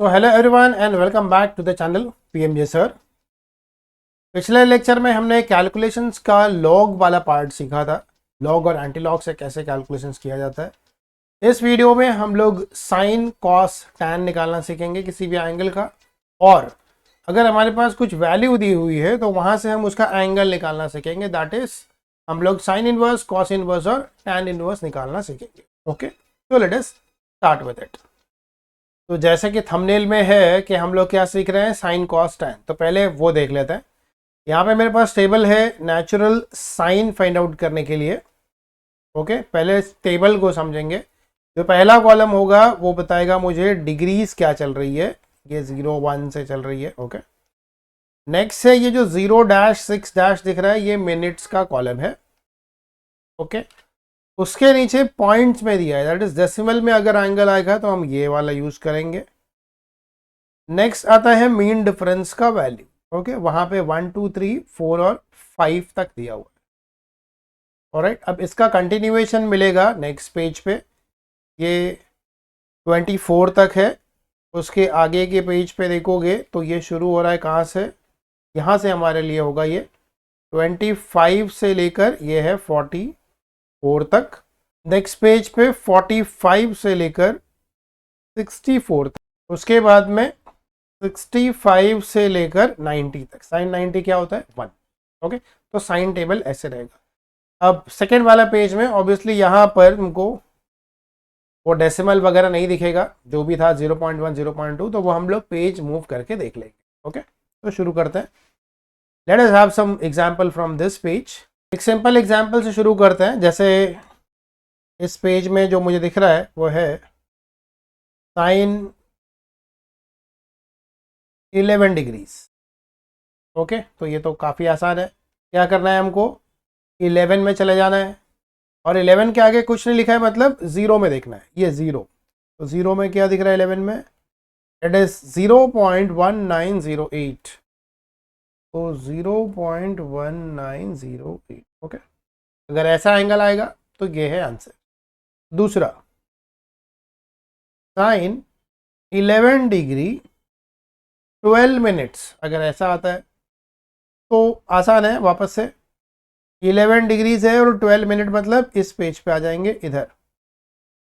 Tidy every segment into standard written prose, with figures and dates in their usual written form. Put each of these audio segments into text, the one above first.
तो hello everyone and welcome back to the channel PMJ sir. पिछले lecture में हमने कैलकुलेशंस का लॉग वाला पार्ट सीखा था, लॉग और एंटी लॉग से कैसे कैलकुलेशंस किया जाता है। इस वीडियो में हम लोग साइन कॉस टैन निकालना सीखेंगे किसी भी एंगल का, और अगर हमारे पास कुछ वैल्यू दी हुई है तो वहाँ से हम उसका एंगल निकालना सीखेंगे। दैट इज हम लोग साइन इनवर्स, कॉस इनवर्स और टैन इनवर्स निकालना सीखेंगे। ओके, तो let us start with it. तो जैसे कि थंबनेल में है कि हम लोग क्या सीख रहे हैं, साइन कॉस टैन। तो पहले वो देख लेते हैं। यहाँ पे मेरे पास टेबल है नेचुरल साइन फाइंड आउट करने के लिए। ओके, पहले इस टेबल को समझेंगे। जो पहला कॉलम होगा वो बताएगा मुझे डिग्रीज क्या चल रही है, ये 0 1 से चल रही है। ओके, नेक्स्ट है ये जो 0-6- दिख रहा है, ये मिनट्स का कॉलम है। ओके, उसके नीचे पॉइंट्स में दिया है, दैट इज डेसिमल में अगर एंगल आएगा तो हम ये वाला यूज करेंगे। नेक्स्ट आता है मीन डिफरेंस का वैल्यू। ओके, वहां पे 1 2 3 4 और 5 तक दिया हुआ है। ऑलराइट, अब इसका कंटिन्यूएशन मिलेगा नेक्स्ट पेज पे, ये 24 तक है। उसके आगे के पेज पे देखोगे तो ये शुरू हो रहा है कहाँ से, यहाँ से हमारे लिए होगा ये 25 से लेकर ये है 44 तक। नेक्स्ट पेज पे 45 से लेकर 64 तक। उसके बाद में 65 से लेकर 90 तक। साइन 90 क्या होता है, 1। ओके, तो साइन टेबल ऐसे रहेगा। अब सेकेंड वाला पेज में ऑब्वियसली यहाँ पर तुमको वो डेसिमल वगैरह नहीं दिखेगा, जो भी था 0.1 0.2, तो वो हम लोग पेज मूव करके देख लेंगे। ओके, तो शुरू करते हैं। Let us have some example from this page. एक सिंपल एग्जांपल से शुरू करते हैं। जैसे इस पेज में जो मुझे दिख रहा है वो है साइन 11 डिग्रीज। ओके, तो ये तो काफ़ी आसान है। क्या करना है, हमको 11 में चले जाना है, और 11 के आगे कुछ नहीं लिखा है, मतलब 0 में देखना है। ये 0, तो 0 में क्या दिख रहा है 11 में, इट इज 0.1908। तो 0.1908। ओके, अगर ऐसा एंगल आएगा तो ये है आंसर। दूसरा, साइन 11 डिग्री 12 मिनट्स, अगर ऐसा आता है तो आसान है। वापस से 11 डिग्रीज है और 12 मिनट, मतलब इस पेज पे आ जाएंगे इधर।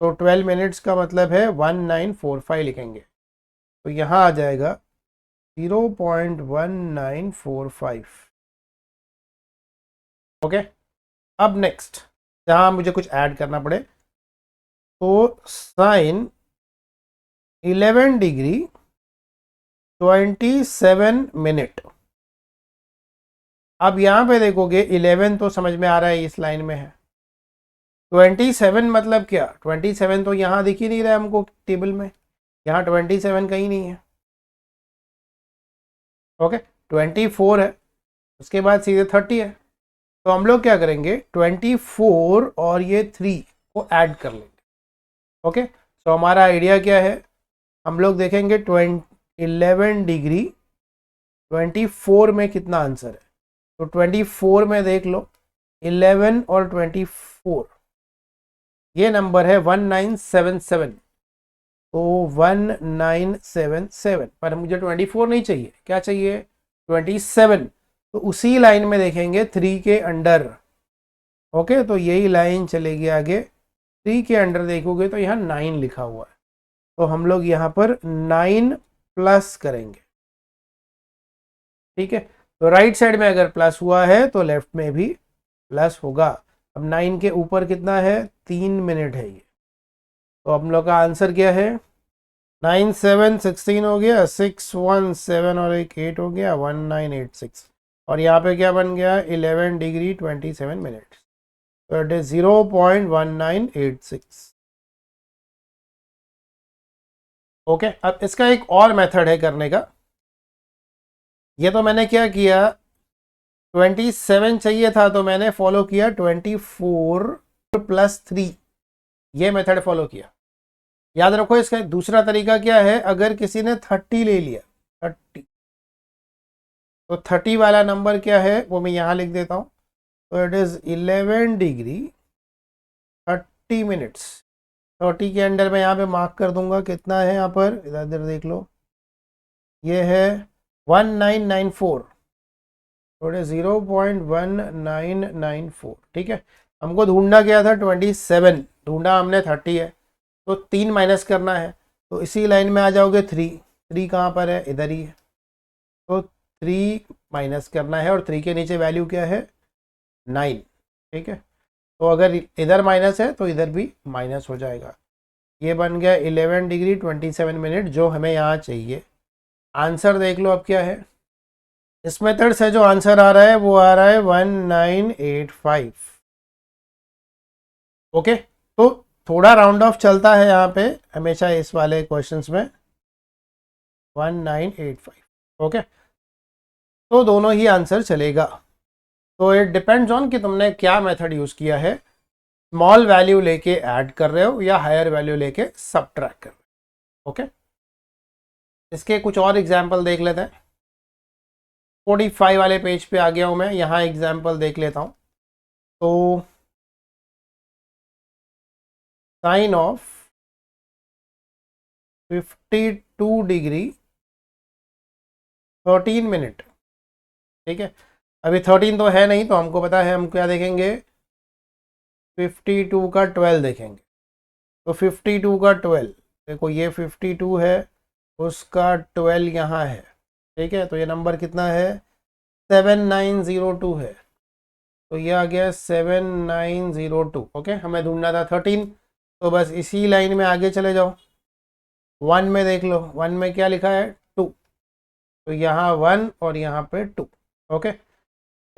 तो 12 मिनट्स का मतलब है 1945 लिखेंगे, तो यहाँ आ जाएगा 0.1945। ओके, अब नेक्स्ट जहाँ मुझे कुछ ऐड करना पड़े, तो साइन 11 डिग्री 27 मिनट। अब यहाँ पे देखोगे 11 तो समझ में आ रहा है, इस लाइन में है। 27 मतलब क्या, 27 तो यहाँ दिख ही नहीं रहा है हमको टेबल में, यहाँ 27 कहीं नहीं है। ओके, 24 है, उसके बाद सीधे 30 है। तो हम लोग क्या करेंगे, 24 और ये 3 को ऐड कर लेंगे। ओके, तो हमारा आइडिया क्या है, हम लोग देखेंगे 11 डिग्री 24 में कितना आंसर है। तो 24 में देख लो, 11 और 24, ये नंबर है 1977। तो 1977, पर मुझे 24 नहीं चाहिए, क्या चाहिए, 27। तो उसी लाइन में देखेंगे 3 के अंडर। ओके, तो यही लाइन चलेगी आगे, 3 के अंडर देखोगे तो यहाँ 9 लिखा हुआ है, तो हम लोग यहाँ पर 9 प्लस करेंगे। ठीक है, तो राइट साइड में अगर प्लस हुआ है तो लेफ्ट में भी प्लस होगा। अब 9 के ऊपर कितना है, 3 मिनट है ये, तो हम लोग का आंसर क्या है, 9 7 16 हो गया, 6 1 7 और एक 8 हो गया, 1986। और यहाँ पे क्या बन गया, 11 डिग्री 27 मिनट। तो इट इज 0.1986। ओके, अब इसका एक और मेथड है करने का। ये तो मैंने क्या किया, 27 चाहिए था तो मैंने फॉलो किया 24 प्लस 3, ये मेथड फॉलो किया। याद रखो, इसका दूसरा तरीका क्या है, अगर किसी ने 30 ले लिया, 30, तो 30 वाला नंबर क्या है वो मैं यहाँ लिख देता हूँ। तो इट इज 11 डिग्री 30 मिनट्स। 30 के अंडर में यहाँ पे मार्क कर दूंगा, कितना है यहाँ पर, इधर देख लो, ये है 1994, थोड़े 0.1994, ठीक है। हमको ढूंढना क्या था 27, ढूंढा हमने 30 है, तो 3 माइनस करना है, तो इसी लाइन में आ जाओगे 3। 3 कहाँ पर है, इधर ही है, तो 3 माइनस करना है और 3 के नीचे वैल्यू क्या है 9, ठीक है। तो अगर इधर माइनस है तो इधर भी माइनस हो जाएगा। ये बन गया 11 डिग्री 27 मिनट जो हमें यहाँ चाहिए। आंसर देख लो अब क्या है। इस मेथड से जो आंसर आ रहा है वो आ रहा है 1985। ओके, तो थोड़ा राउंड ऑफ चलता है यहाँ पे हमेशा इस वाले क्वेश्चंस में, 1985। ओके, तो दोनों ही आंसर चलेगा। तो इट डिपेंड्स ऑन कि तुमने क्या मेथड यूज़ किया है, स्मॉल वैल्यू लेके ऐड कर रहे हो या हायर वैल्यू लेके सबट्रैक्ट कर रहे हो। ओके, इसके कुछ और एग्जाम्पल देख लेते हैं। 45 वाले पेज पे आ गया हूँ मैं, यहाँ एग्जाम्पल देख लेता हूँ। तो साइन ऑफ 52 डिग्री 13 मिनट, ठीक है। अभी 13 तो है नहीं, तो हमको पता है हम क्या देखेंगे, 52 का 12 देखेंगे। तो 52 का 12, देखो ये 52 है, उसका 12 यहाँ है, ठीक है। तो ये नंबर कितना है 7902 है, तो ये आ गया 7902। ओके, हमें ढूंढना था 13, तो बस इसी लाइन में आगे चले जाओ। 1 में देख लो, 1 में क्या लिखा है 2, तो यहाँ 1 और यहाँ पे 2। ओके,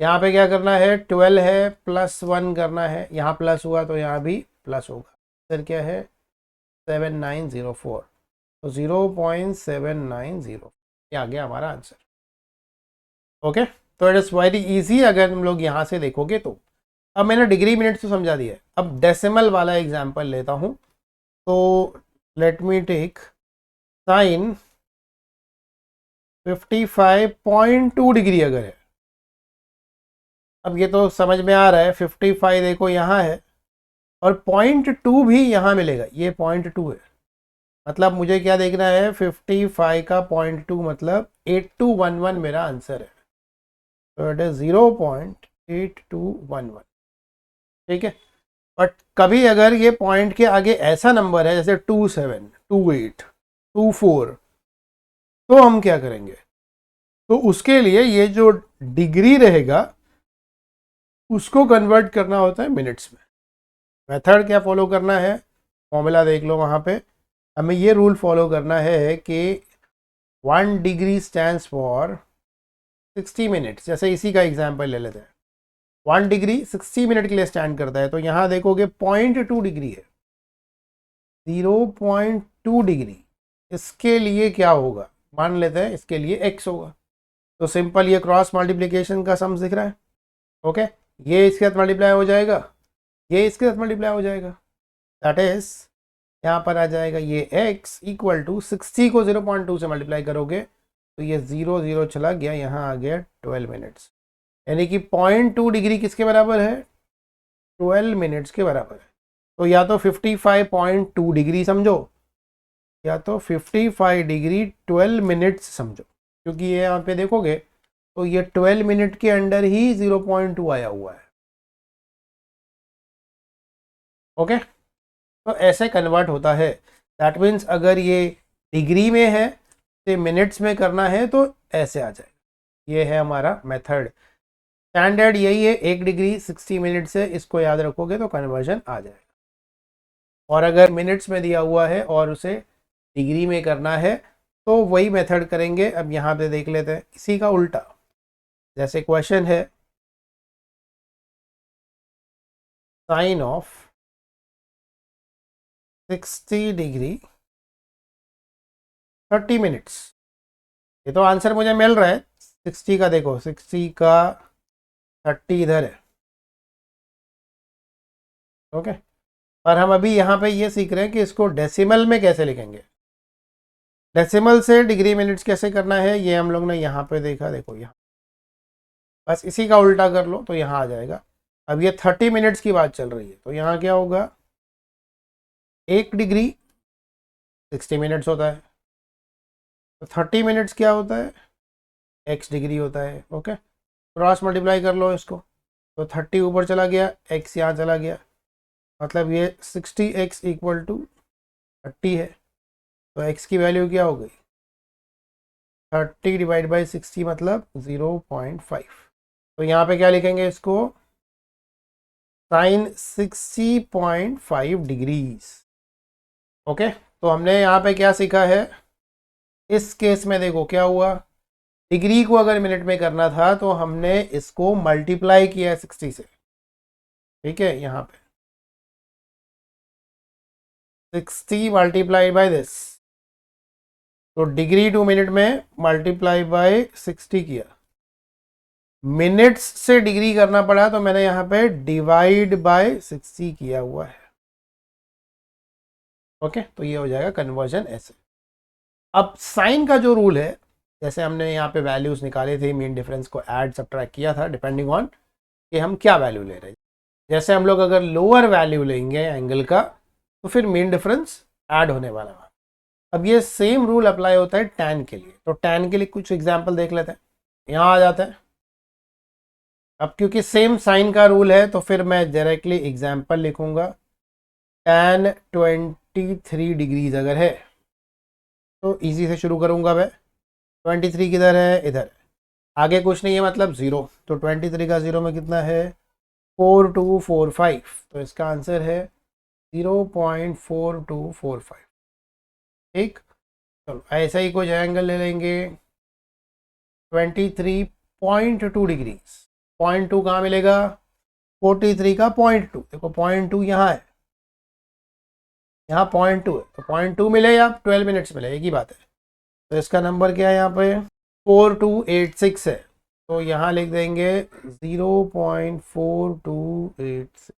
यहाँ पे क्या करना है 12 है प्लस 1 करना है, यहाँ प्लस हुआ तो यहाँ भी प्लस होगा। फिर क्या है 7904, तो 0.790, ये आ गया हमारा आंसर। ओके, तो इट इज़ वेरी इजी अगर हम लोग यहाँ से देखोगे तो। अब मैंने डिग्री मिनट्स तो समझा दिया है, अब डेसिमल वाला एग्जाम्पल लेता हूँ। तो let me take sine 55.2 degree अगर है। अब ये तो समझ में आ रहा है 55 देखो यहाँ है और 0.2 भी यहाँ मिलेगा, ये 0.2 है, मतलब मुझे क्या देखना है 55 का 0.2 मतलब 8211 मेरा आंसर है। तो इट इज 0.8211, ठीक है। बट कभी अगर ये पॉइंट के आगे ऐसा नंबर है जैसे 27, 28, 24, तो हम क्या करेंगे, तो उसके लिए ये जो डिग्री रहेगा उसको कन्वर्ट करना होता है मिनट्स में। मेथड क्या फॉलो करना है, फॉर्मूला देख लो वहाँ पे। हमें ये रूल फॉलो करना है कि 1 डिग्री स्टैंड्स फॉर 60 मिनट्स, जैसे इसी का एग्जाम्पल ले लेते हैं। 1 डिग्री 60 मिनट के लिए स्टैंड करता है, तो यहाँ देखोगे 0.2 डिग्री है, 0.2 डिग्री, इसके लिए क्या होगा, मान लेते हैं इसके लिए x होगा। तो सिंपल ये क्रॉस मल्टीप्लिकेशन का सम्स दिख रहा है। ओके, ये इसके साथ मल्टीप्लाई हो जाएगा, ये इसके साथ मल्टीप्लाई हो जाएगा, दैट इज यहाँ पर आ जाएगा ये x इक्वल टू 60 को 0.2 से मल्टीप्लाई करोगे तो ये 0 0 चला गया, यहाँ आ गया 12 मिनट्स। यानी कि 0.2 डिग्री किसके बराबर है 12 मिनट्स के बराबर है। तो या तो 55.2 डिग्री समझो या तो 55 डिग्री 12 मिनट्स समझो, क्योंकि ये यहाँ पे देखोगे तो ये 12 मिनट के अंडर ही 0.2 आया हुआ है। ओके, तो ऐसे कन्वर्ट होता है। दैट मीन्स अगर ये डिग्री में है तो मिनट्स में करना है तो ऐसे आ जाएगा। ये है हमारा मेथड, स्टैंडर्ड यही है, 1 डिग्री 60 मिनट से, इसको याद रखोगे तो कन्वर्जन आ जाएगा। और अगर मिनट्स में दिया हुआ है और उसे डिग्री में करना है तो वही मेथड करेंगे। अब यहाँ पे देख लेते हैं इसी का उल्टा, जैसे क्वेश्चन है साइन ऑफ 60 डिग्री 30 मिनट्स। ये तो आंसर मुझे मिल रहा है 60 का, देखो 60 का 30 इधर है। ओके, पर हम अभी यहाँ पे ये सीख रहे हैं कि इसको डेसिमल में कैसे लिखेंगे, डेसिमल से डिग्री मिनट्स कैसे करना है, ये हम लोग ने यहाँ पे देखा। देखो यहाँ बस इसी का उल्टा कर लो तो यहाँ आ जाएगा। अब ये 30 मिनट्स की बात चल रही है, तो यहाँ क्या होगा 1 डिग्री 60 मिनट्स होता है, तो 30 मिनट्स क्या होता है, x डिग्री होता है। ओके, क्रॉस मल्टीप्लाई कर लो इसको, तो 30 ऊपर चला गया, x यहाँ चला गया, मतलब ये 60x इक्वल टू 30 है। तो x की वैल्यू क्या हो गई, 30 डिवाइड बाई 60 मतलब 0.5। तो यहाँ पे क्या लिखेंगे इसको, साइन 60.5 डिग्रीज। ओके, तो हमने यहाँ पे क्या सीखा है, इस केस में देखो क्या हुआ, डिग्री को अगर मिनट में करना था तो हमने इसको मल्टीप्लाई किया 60 से। ठीक है, यहाँ पे 60 मल्टीप्लाई बाय दिस, तो डिग्री टू मिनट में मल्टीप्लाई बाय 60 किया, मिनट्स से डिग्री करना पड़ा तो मैंने यहाँ पे डिवाइड बाय 60 किया हुआ है। ओके, तो ये हो जाएगा कन्वर्जन ऐसे। अब साइन का जो रूल है, जैसे हमने यहाँ पे वैल्यूज निकाले थे, मीन डिफरेंस को ऐड सब्ट्रैक्ट किया था डिपेंडिंग ऑन कि हम क्या वैल्यू ले रहे हैं। जैसे हम लोग अगर लोअर वैल्यू लेंगे एंगल का तो फिर मीन डिफरेंस ऐड होने वाला है। अब ये सेम रूल अप्लाई होता है टैन के लिए, तो टैन के लिए कुछ एग्जाम्पल देख लेते हैं। यहाँ आ जाते हैं, अब क्योंकि सेम साइन का रूल है तो फिर मैं डायरेक्टली एग्जाम्पल लिखूंगा। टैन 23 डिग्रीज अगर है तो इजी से शुरू करूंगा मैं। 23 किधर है, इधर, आगे कुछ नहीं है मतलब 0, तो 23 का 0 में कितना है, 4245, तो इसका आंसर है 0.4245। ठीक, चलो ऐसा ही कुछ एंगल ले लेंगे 23.2 डिग्रीज। 0.2 कहाँ मिलेगा, 43 का 0.2, देखो 0.2 यहाँ है, यहाँ 0.2 है, तो 0.2 मिले या 12 मिनट्स मिले, एक ही बात है। तो इसका नंबर क्या है यहाँ पे, 4286 है, तो यहाँ लिख देंगे 0.4286।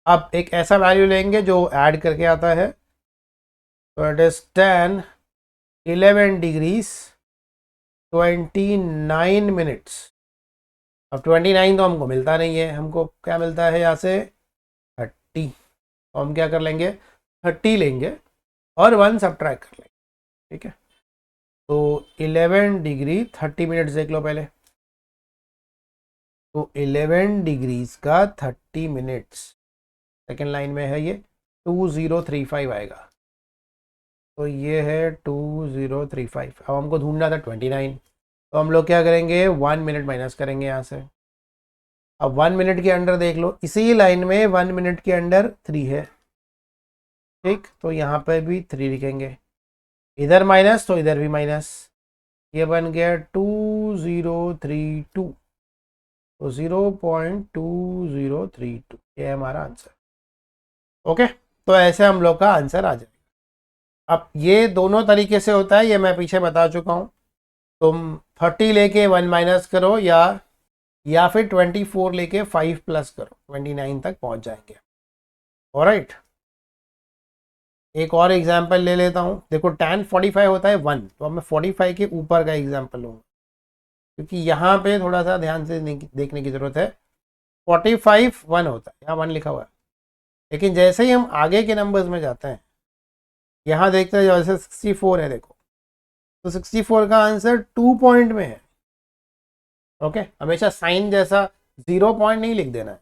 अब एक ऐसा वैल्यू लेंगे जो ऐड करके आता है, तो इट इज 10 11 डिग्रीज 29 मिनट्स। अब 29 तो हमको मिलता नहीं है, हमको क्या मिलता है यहाँ से 30, तो हम क्या कर लेंगे 30 लेंगे और 1 सब्ट्रैक्ट कर लेंगे। ठीक है, तो 11 डिग्री 30 मिनट्स देख लो पहले, तो 11 डिग्रीज का 30 मिनट्स, सेकेंड लाइन में है ये 2035 आएगा, तो ये है 2035। अब हमको ढूंढना था 29, तो हम लोग क्या करेंगे 1 मिनट माइनस करेंगे यहाँ से। अब 1 मिनट के अंडर देख लो, इसी लाइन में 1 मिनट के अंडर 3 है। ठीक, तो यहाँ पे भी 3 लिखेंगे, इधर माइनस तो इधर भी माइनस, ये बन गया 2032, तो 0.2032, ये है हमारा आंसर। ओके, तो ऐसे हम लोग का आंसर आ जाएगा। अब ये दोनों तरीके से होता है, ये मैं पीछे बता चुका हूँ। तुम 30 लेके 1 माइनस करो या फिर 24 लेके 5 प्लस करो, 29 तक पहुंच जाएंगे। ऑलराइट, एक और एग्जांपल ले लेता हूं। देखो tan 45 होता है 1, तो अब मैं 45 के ऊपर का एग्जांपल लूँगा क्योंकि यहाँ पे थोड़ा सा ध्यान से देखने की जरूरत है। 45 1 होता है, यहाँ 1 लिखा हुआ है, लेकिन जैसे ही हम आगे के नंबर्स में जाते हैं, यहाँ देखते हैं जैसे 64 है, देखो तो 64 का आंसर 2 पॉइंट में है। ओके, हमेशा साइन जैसा 0 पॉइंट नहीं लिख देना है।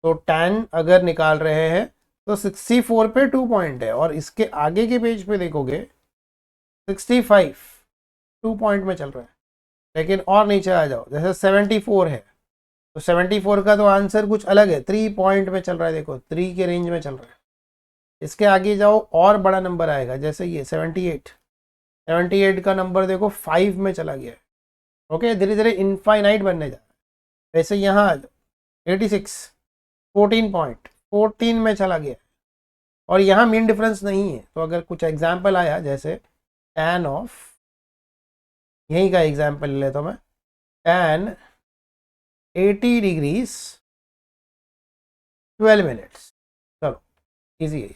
तो tan अगर निकाल रहे हैं तो 64 पे 2 पॉइंट है, और इसके आगे के पेज पे देखोगे 65 2 पॉइंट में चल रहा है। लेकिन और नीचे आ जाओ, जैसे 74 है तो 74 का तो आंसर कुछ अलग है, 3 पॉइंट में चल रहा है, देखो 3 के रेंज में चल रहा है। इसके आगे जाओ और बड़ा नंबर आएगा, जैसे ये 78 का नंबर देखो 5 में चला गया है। ओके, धीरे धीरे इनफाइनाइट बनने जा रहा है। वैसे यहाँ आ जाओ 86 14 पॉइंट 14 में चला गया, और यहाँ मीन डिफरेंस नहीं है। तो अगर कुछ एग्जाम्पल आया, जैसे tan ऑफ, यहीं का एग्जाम्पल ले लेता हूँ मैं, tan 80 डिग्रीज 12 मिनट्स। चलो इजी है ये।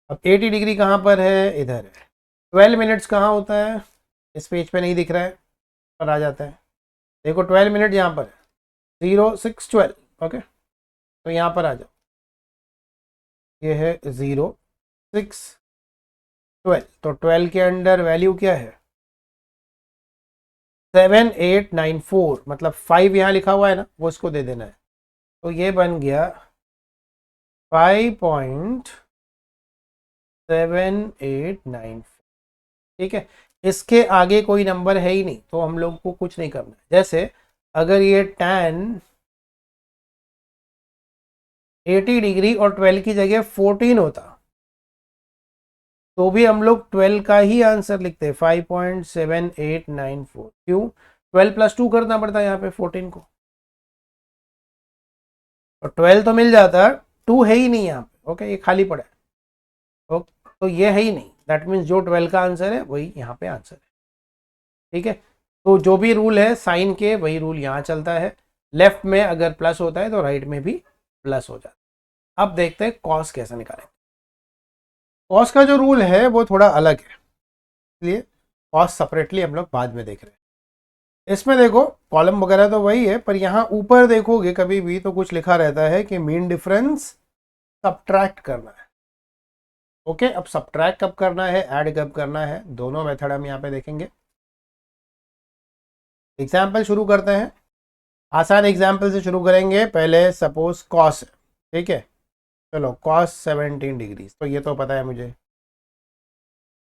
अब 80 डिग्री कहाँ पर है, इधर है। 12 मिनट्स कहाँ होता है, इस पेज पे नहीं दिख रहा है, पर आ जाता है। देखो 12 मिनट यहाँ पर है, 0 6 12। ओके, तो यहाँ पर आ जाओ, ये है 0 6 12, तो 12 के अंडर वैल्यू क्या है 7894, मतलब 5 यहाँ लिखा हुआ है ना, वो इसको दे देना है। तो ये बन गया 5.7894। ठीक है, इसके आगे कोई नंबर है ही नहीं, तो हम लोग को कुछ नहीं करना है। जैसे अगर ये tan 80 डिग्री और 12 की जगह 14 होता, तो भी हम लोग 12 का ही आंसर लिखते हैं, 5.7894। क्यों? 12 + 2 करना पड़ता है यहाँ पे 14 को, और 12 तो मिल जाता, 2 है ही नहीं यहाँ पे। ओके, ये खाली पड़ा है। तो ये है ही नहीं, दैट मीन्स जो 12 का आंसर है वही यहाँ पे आंसर है। ठीक है, तो जो भी रूल है साइन के, वही रूल यहाँ चलता है। लेफ्ट में अगर प्लस होता है तो राइट में भी प्लस हो जाता है। अब देखते हैं कॉस कैसे निकालें। कॉस का जो रूल है वो थोड़ा अलग है, इसलिए कॉस सेपरेटली हम लोग बाद में देख रहे हैं। इसमें देखो कॉलम वगैरह तो वही है, पर यहाँ ऊपर देखोगे कभी भी तो कुछ लिखा रहता है कि मीन डिफरेंस सब्ट्रैक्ट करना है। ओके, अब सब्ट्रैक्ट कब करना है, ऐड कब करना है, दोनों मेथड हम यहाँ पे देखेंगे। एग्जाम्पल शुरू करते हैं। आसान एग्जाम्पल से शुरू करेंगे। पहले सपोज कॉस है, ठीक है, चलो कॉस 17 डिग्री, तो ये तो पता है मुझे।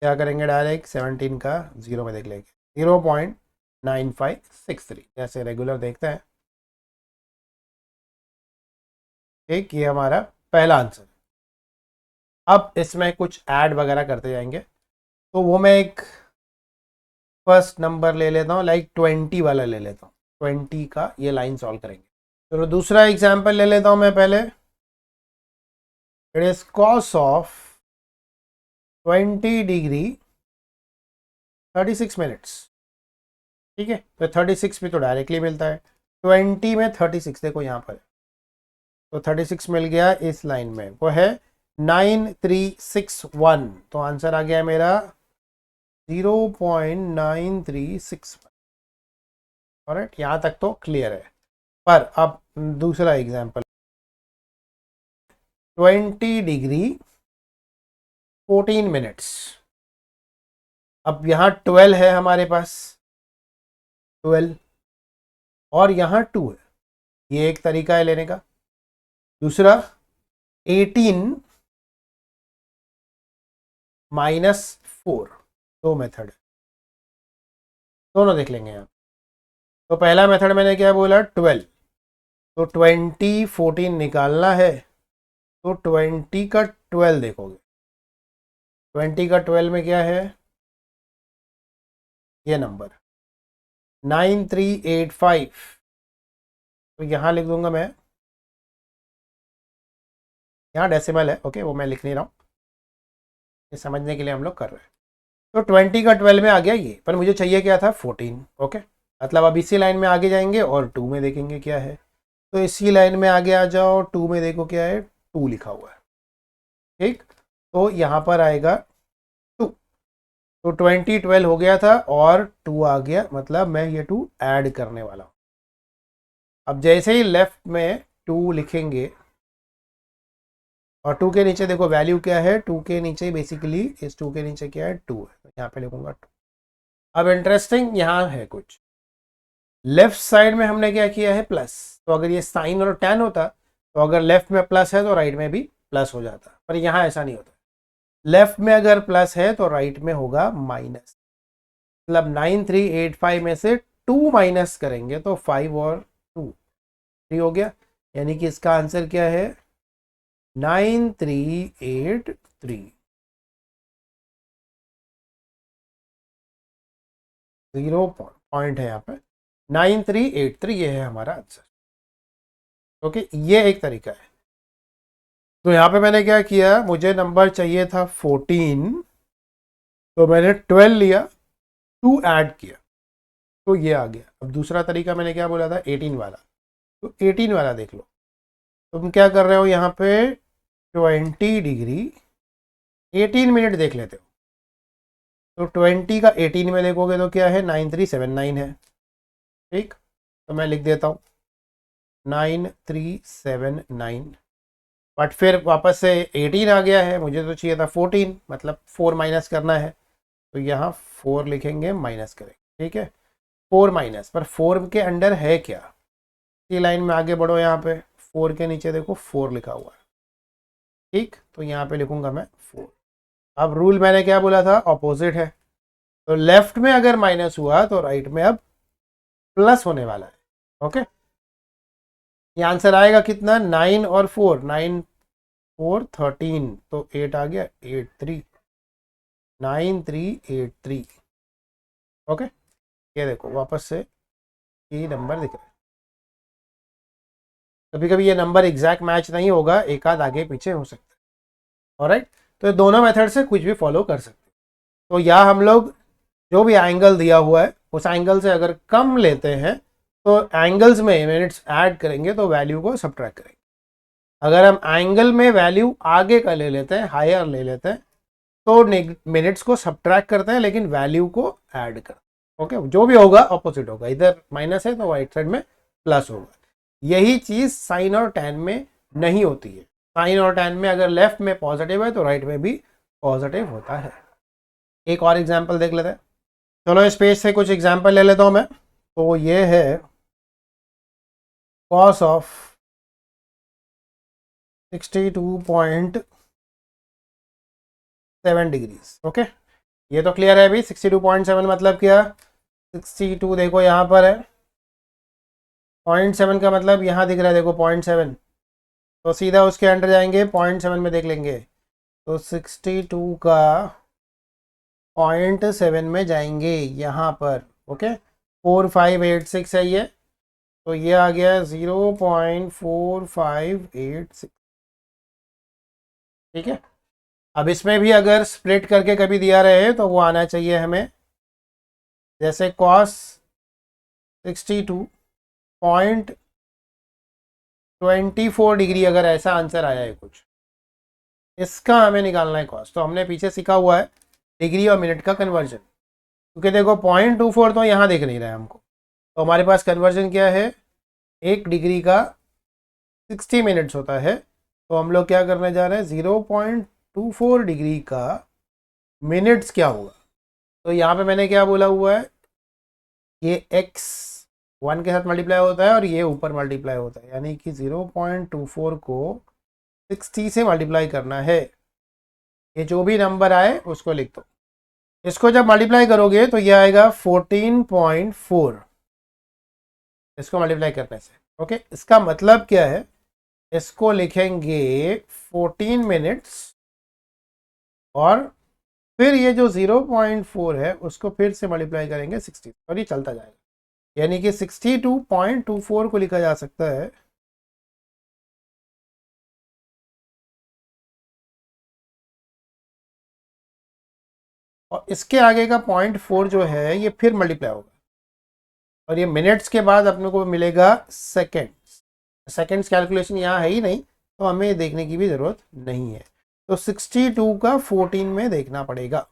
क्या करेंगे, डायरेक्ट 17 का 0 में देख लेंगे, 0.9563, जैसे रेगुलर देखते हैं। ठीक, ये हमारा पहला आंसर। अब इसमें कुछ ऐड वगैरह करते जाएंगे, तो वो मैं एक फर्स्ट नंबर ले लेता हूँ, लाइक 20 वाला ले लेता हूँ। 20 का ये लाइन सॉल्व करेंगे। चलो दूसरा एग्जाम्पल ले लेता हूँ मैं पहले। It is cos of 20 degree 36 minutes. ठीक है, तो 36 में तो डायरेक्टली मिलता है, 20 में 36 देखो यहाँ पर, तो 36 मिल गया इस लाइन में, वो है 9361। तो आंसर आ गया मेरा 0.9361। ऑलराइट, यहाँ तक तो क्लियर है। पर अब दूसरा एग्जाम्पल, 20 डिग्री 14 मिनट्स। अब यहाँ 12 है हमारे पास, 12, और यहाँ 2 है, ये एक तरीका है लेने का। दूसरा 18 -4, दो मेथड है, दोनों देख लेंगे यहाँ। तो पहला मेथड मैंने क्या बोला, 12, तो 20 14 निकालना है, तो 20 का 12 देखोगे, 20 का 12 में क्या है, ये नंबर 9385। तो यहाँ लिख दूंगा मैं, यहाँ डेसिमल है, ओके, वो मैं लिख नहीं रहा हूँ, ये समझने के लिए हम लोग कर रहे हैं। तो 20 का 12 में आ गया ये, पर मुझे चाहिए क्या था, 14। ओके, मतलब अब इसी लाइन में आगे जाएंगे और 2 में देखेंगे क्या है। तो इसी लाइन में आगे आ जाओ, 2 में देखो क्या है, 2 लिखा हुआ है। ठीक, तो यहाँ पर आएगा 2, तो 20 12 हो गया था और 2 आ गया, मतलब मैं ये 2 ऐड करने वाला हूँ। अब जैसे ही लेफ्ट में 2 लिखेंगे और 2 के नीचे देखो वैल्यू क्या है, 2 के नीचे बेसिकली इस 2 के नीचे क्या है, 2 है, तो यहाँ पे लिखूंगा 2। अब इंटरेस्टिंग यहाँ है कुछ, लेफ्ट साइड में हमने क्या किया है, प्लस। तो अगर ये साइन और टैन होता, तो अगर लेफ्ट में प्लस है तो राइट में भी प्लस हो जाता, पर यहाँ ऐसा नहीं होता। लेफ्ट में अगर प्लस है तो राइट में होगा माइनस। मतलब 9385 में से 2 माइनस करेंगे तो 5 और 2 3 हो गया, यानी कि इसका आंसर क्या है, 9383। 0 पॉइंट है यहाँ पे, 9383, ये है हमारा आंसर। ओके, ये एक तरीका है। तो यहाँ पे मैंने क्या किया, मुझे नंबर चाहिए था 14, तो मैंने 12 लिया, 2 ऐड किया, तो ये आ गया। अब दूसरा तरीका मैंने क्या बोला था, 18 वाला, तो 18 वाला देख लो। तुम क्या कर रहे हो यहाँ पे, 20 डिग्री 18 मिनट देख लेते हो, तो 20 का 18 में देखोगे तो क्या है, 9379 है। ठीक, तो मैं लिख देता हूँ 9379, बट फिर वापस से 18 आ गया है, मुझे तो चाहिए था 14, मतलब 4 माइनस करना है, तो यहाँ 4 लिखेंगे, माइनस करेंगे। ठीक है, 4 माइनस, पर 4 के अंडर है क्या, इसी लाइन में आगे बढ़ो, यहाँ पे 4 के नीचे देखो 4 लिखा हुआ है, ठीक, तो यहाँ पे लिखूंगा मैं 4। अब रूल मैंने क्या बोला था, ऑपोजिट है, तो लेफ्ट में अगर माइनस हुआ तो राइट में अब प्लस होने वाला है। ओके, ये आंसर आएगा कितना, 9 और 4, 9 4 13, तो 8 आ गया, 8 3 9 3 8 3। ओके, ये देखो वापस से ये नंबर दिख रहा है। कभी कभी ये नंबर एग्जैक्ट मैच नहीं होगा, एक आध आगे पीछे हो सकता है। ऑलराइट, तो ये दोनों मेथड से कुछ भी फॉलो कर सकते हैं। तो या हम लोग जो भी एंगल दिया हुआ है उस एंगल से अगर कम लेते हैं तो एंगल्स में मिनट्स ऐड करेंगे तो वैल्यू को सब्ट्रैक्ट करेंगे। अगर हम एंगल में वैल्यू आगे का ले लेते हैं, हायर ले लेते हैं, तो मिनट्स को सब्ट्रैक्ट करते हैं लेकिन वैल्यू को ऐड करते हैं। ओके, जो भी होगा ऑपोजिट होगा, इधर माइनस है तो राइट साइड में प्लस होगा। यही चीज साइन और टैन में नहीं होती है। साइन और टैन में अगर लेफ्ट में पॉजिटिव है तो राइट में भी पॉजिटिव होता है। एक और एग्जाम्पल देख लेते हैं। चलो इस पेज से कुछ एग्जाम्पल ले लेता हूं मैं। तो ये है कॉस ऑफ 62.7 डिग्रीज। ओके, ये तो क्लियर है अभी। 62.7 मतलब क्या, 62 देखो यहाँ पर है, 0.7 का मतलब यहाँ दिख रहा है देखो 0.7, तो सीधा उसके अंडर जाएंगे 0.7 में देख लेंगे, तो 62 का 0.7 में जाएंगे यहाँ पर। ओके, 4586 है ये, तो ये आ गया 0.4586। ठीक है, अब इसमें भी अगर स्प्लिट करके कभी दिया रहे तो वो आना चाहिए हमें, जैसे कॉस 62.24 डिग्री, अगर ऐसा आंसर आया है कुछ, इसका हमें निकालना है कॉस। तो हमने पीछे सीखा हुआ है डिग्री और मिनट का कन्वर्जन, क्योंकि देखो 0.24 तो यहाँ देख नहीं रहा है हमको, तो हमारे पास कन्वर्जन क्या है, 1 डिग्री का 60 मिनट्स होता है, तो हम लोग क्या करने जा रहे हैं, 0.24 डिग्री का मिनट्स क्या होगा। तो यहाँ पे मैंने क्या बोला हुआ है, ये x 1 के साथ मल्टीप्लाई होता है और ये ऊपर मल्टीप्लाई होता है, यानी कि 0.24 को 60 से मल्टीप्लाई करना है। ये जो भी नंबर आए उसको लिख दो। इसको जब मल्टीप्लाई करोगे तो ये आएगा 14.4, इसको मल्टीप्लाई करने से। ओके, इसका मतलब क्या है, इसको लिखेंगे 14 मिनट्स और फिर ये जो 0.4 है उसको फिर से मल्टीप्लाई करेंगे 60 और ये चलता जाएगा, यानी कि 62.24 को लिखा जा सकता है और इसके आगे का 0.4 जो है ये फिर मल्टीप्लाई होगा और ये मिनट्स के बाद अपने को मिलेगा सेकेंड्स। सेकेंड्स कैलकुलेशन यहाँ है ही नहीं, तो हमें देखने की भी ज़रूरत नहीं है। तो 62 का 14 में देखना पड़ेगा।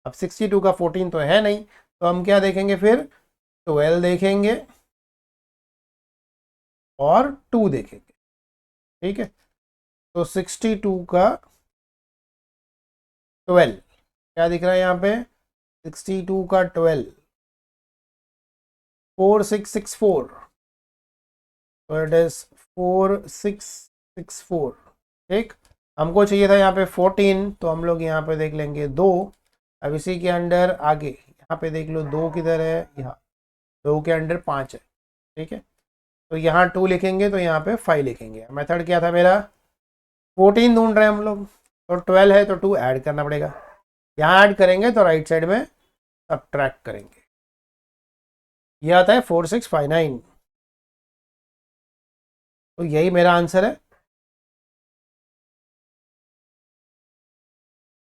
अब 62 का 14 तो है नहीं, तो हम क्या देखेंगे फिर, 12 देखेंगे और 2 देखेंगे। ठीक है, तो 62 का 12 क्या दिख रहा है यहाँ पे, 62 का 12 4664, तो इट इज 4664। ठीक, हमको चाहिए था यहाँ पे 14, तो हम लोग यहाँ पे देख लेंगे 2। अब इसी के अंडर आगे यहाँ पे देख लो 2 किधर है, यहाँ 2 के अंडर 5 है। ठीक है, तो यहाँ 2 लिखेंगे तो यहाँ पे 5 लिखेंगे। मेथड क्या था मेरा, 14 ढूंढ रहे हैं हम लोग, तो 12 है तो 2 ऐड करना पड़ेगा, यहाँ ऐड करेंगे तो राइट साइड में सब्ट्रैक्ट करेंगे, ये आता है 4659। तो यही मेरा आंसर है,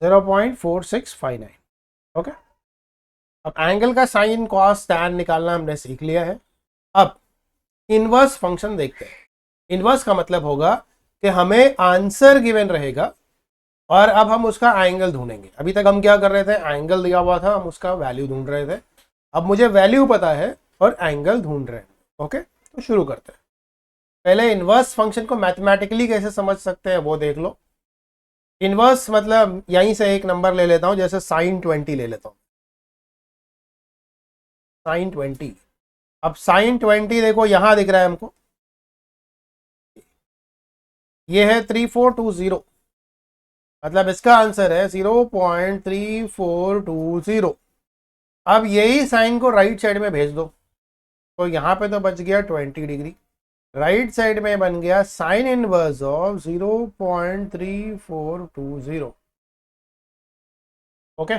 0.4659। ओके, अब एंगल का साइन कॉस टैन निकालना हमने सीख लिया है। अब इनवर्स फंक्शन देखते हैं। इनवर्स का मतलब होगा कि हमें आंसर गिवन रहेगा और अब हम उसका एंगल ढूंढेंगे। अभी तक हम क्या कर रहे थे, एंगल दिया हुआ था, हम उसका वैल्यू ढूंढ रहे थे। अब मुझे वैल्यू पता है और एंगल ढूंढ रहे हैं। ओके, तो शुरू करते हैं। पहले इनवर्स फंक्शन को मैथमेटिकली कैसे समझ सकते हैं वो देख लो। इनवर्स मतलब यहीं से एक नंबर ले लेता हूं, जैसे sin 20 ले लेता हूं। साइन 20। अब साइन 20 देखो यहां दिख रहा है हमको, ये है 3420, मतलब इसका आंसर है 0.3420। अब यही साइन को राइट साइड में भेज दो, तो यहाँ पे तो बच गया 20 डिग्री, राइट साइड में बन गया sine inverse of 0.3420। Okay,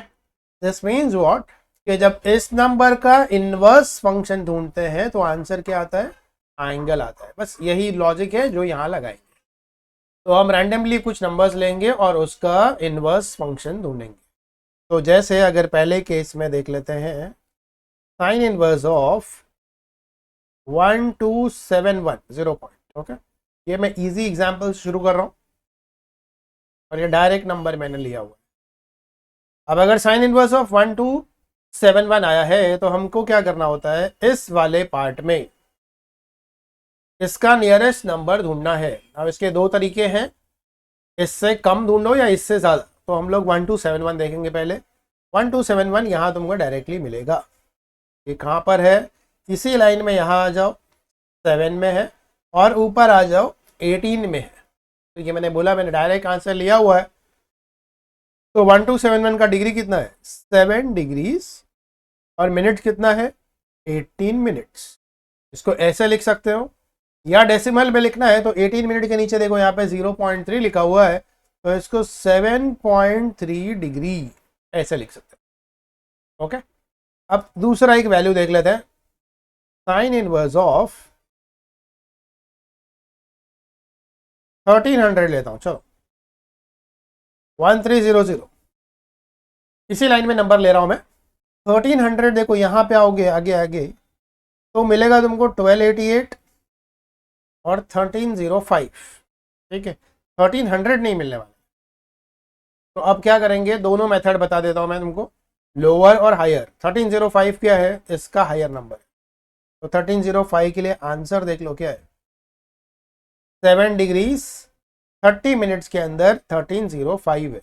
this means what, कि जब इस नंबर का इनवर्स फंक्शन ढूंढते हैं तो आंसर क्या आता है, एंगल आता है। बस यही लॉजिक है जो यहाँ लगाएंगे। तो हम रैंडमली कुछ नंबर्स लेंगे और उसका इनवर्स फंक्शन ढूंढेंगे। तो जैसे अगर पहले केस में देख लेते हैं, sine inverse of 1271 0 point. Okay, ये मैं इजी एग्जांपल शुरू कर रहा हूँ और ये डायरेक्ट नंबर मैंने लिया हुआ है। अब अगर साइन इनवर्स ऑफ 1271 आया है तो हमको क्या करना होता है, इस वाले पार्ट में इसका नियरेस्ट नंबर ढूंढना है। अब इसके दो तरीके हैं, इससे कम ढूंढो या इससे ज़्यादा। तो हम लोग 1271 देखेंगे पहले। 1271 यहाँ तुमको डायरेक्टली मिलेगा, ये कहाँ पर है, इसी लाइन में यहाँ आ जाओ, 7 में है, और ऊपर आ जाओ 18 में है। तो ये मैंने बोला, मैंने डायरेक्ट आंसर लिया हुआ है। तो 1271 का डिग्री कितना है, 7 डिग्रीज, और मिनट कितना है, 18 मिनट्स। इसको ऐसे लिख सकते हो या डेसिमल में लिखना है तो 18 मिनट के नीचे देखो यहाँ पे 0.3 लिखा हुआ है, तो इसको 7.3 डिग्री ऐसे लिख सकते हो। ओके, अब दूसरा एक वैल्यू देख लेते हैं, साइन इनवर्स ऑफ 1300 लेता हूं, चलो 1300, इसी लाइन में नंबर ले रहा हूं मैं। 1300 देखो यहाँ पे आओगे आगे आगे तो मिलेगा तुमको 1288 और 1305। ठीक है, 1300 नहीं मिलने वाला। तो अब क्या करेंगे, दोनों मेथड बता देता हूं मैं तुमको, लोअर और हायर। 1305 क्या है, इसका हायर नंबर है। तो 1305 के लिए आंसर देख लो क्या है, 7 डिग्रीज 30 मिनट्स के अंदर 1305 है।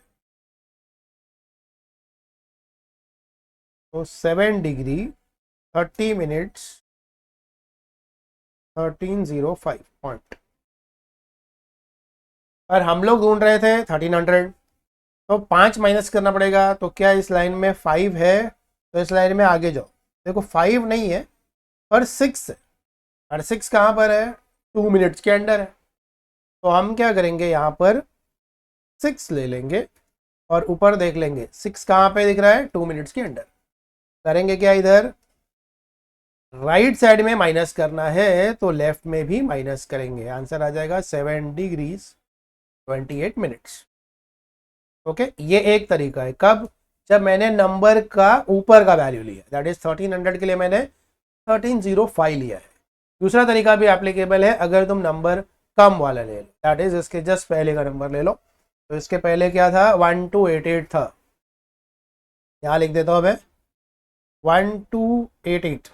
तो 7 डिग्री 30 मिनट्स 1305 पॉइंट। और हम लोग ढूंढ रहे थे 1300, तो 5 माइनस करना पड़ेगा। तो क्या इस लाइन में 5 है, तो इस लाइन में आगे जाओ, देखो 5 नहीं है पर 6 है, और 6 कहाँ पर है, 2 मिनट्स के अंदर है। तो हम क्या करेंगे, यहाँ पर 6 ले लेंगे और ऊपर देख लेंगे 6 कहाँ पे दिख रहा है, 2 मिनट्स के अंदर। करेंगे क्या, इधर राइट साइड में माइनस करना है तो लेफ्ट में भी माइनस करेंगे, आंसर आ जाएगा 7 डिग्रीज 28 मिनट्स। ओके, ये एक तरीका है, कब, जब मैंने नंबर का ऊपर का वैल्यू लिया, दैट इज 1300 के लिए मैंने 1305 लिया है। दूसरा तरीका भी एप्लीकेबल है, अगर तुम नंबर कम वाला ले लो, दैट इज इसके जस्ट पहले का नंबर ले लो। तो इसके पहले क्या था, 1288 था, यहाँ लिख देता हूँ मैं 1288।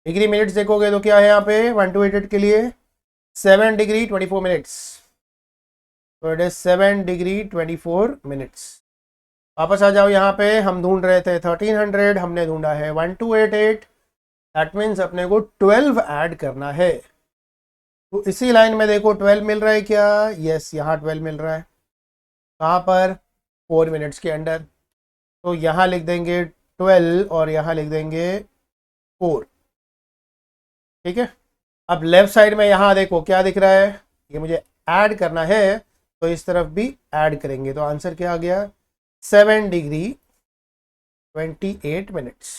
डिग्री मिनट्स देखोगे तो क्या है यहाँ पे, 1288 के लिए 7 डिग्री 24 मिनट्स, तो इट इज 7 डिग्री 24 मिनट्स। वापस आ जाओ, यहाँ पे हम ढूंढ रहे थे 1300, हमने ढूंढा है 1288, दैट मीन्स अपने को 12 ऐड करना है। तो इसी लाइन में देखो 12 मिल रहा है क्या, यस, यहाँ 12 मिल रहा है, कहाँ पर, 4 मिनट्स के अंदर। तो यहाँ लिख देंगे 12 और यहाँ लिख देंगे 4। ठीक है, अब लेफ्ट साइड में यहाँ देखो क्या दिख रहा है, ये मुझे ऐड करना है, तो इस तरफ भी ऐड करेंगे, तो आंसर क्या आ गया, 7 डिग्री 28 मिनट्स।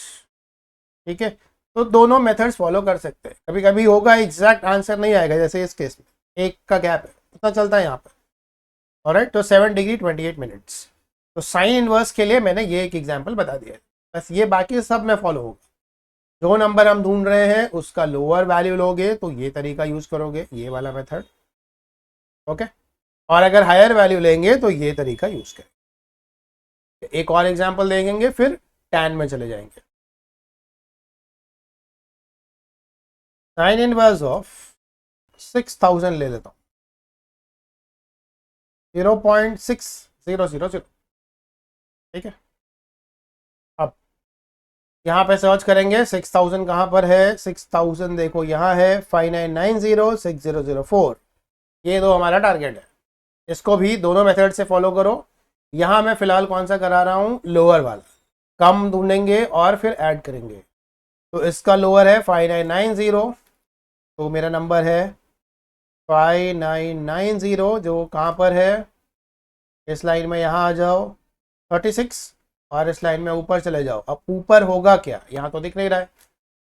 ठीक है, तो दोनों मेथड्स फॉलो कर सकते हैं। कभी कभी होगा एग्जैक्ट आंसर नहीं आएगा, जैसे इस केस में एक का गैप है, पता चलता है यहाँ पर। ऑलराइट, तो 7 डिग्री 28 मिनट्स। तो साइन इनवर्स के लिए मैंने ये एक एग्जाम्पल बता दिया है, बस ये बाकी सब में फॉलो होगा। जो नंबर हम ढूंढ रहे हैं उसका लोअर वैल्यू लोगे तो ये तरीका यूज करोगे, ये वाला मेथड। ओके, और अगर हायर वैल्यू लेंगे तो ये तरीका यूज करेंगे। एक और एग्जांपल देंगे फिर 10 में चले जाएंगे। साइन इनवर्स ऑफ 6000 ले लेता हूँ, 0.6000। ठीक है, अब यहाँ पे सर्च करेंगे 6000 कहाँ पर है, 6000 देखो यहाँ है 59906004, ये दो हमारा टारगेट है। इसको भी दोनों मेथड से फॉलो करो। यहाँ मैं फिलहाल कौन सा करा रहा हूँ, लोअर वाला, कम ढूंढेंगे और फिर ऐड करेंगे। तो इसका लोअर है 5990, तो मेरा नंबर है 5990, जो कहाँ पर है, इस लाइन में यहाँ आ जाओ 36, और इस लाइन में ऊपर चले जाओ। अब ऊपर होगा क्या, यहाँ तो दिख नहीं रहा है,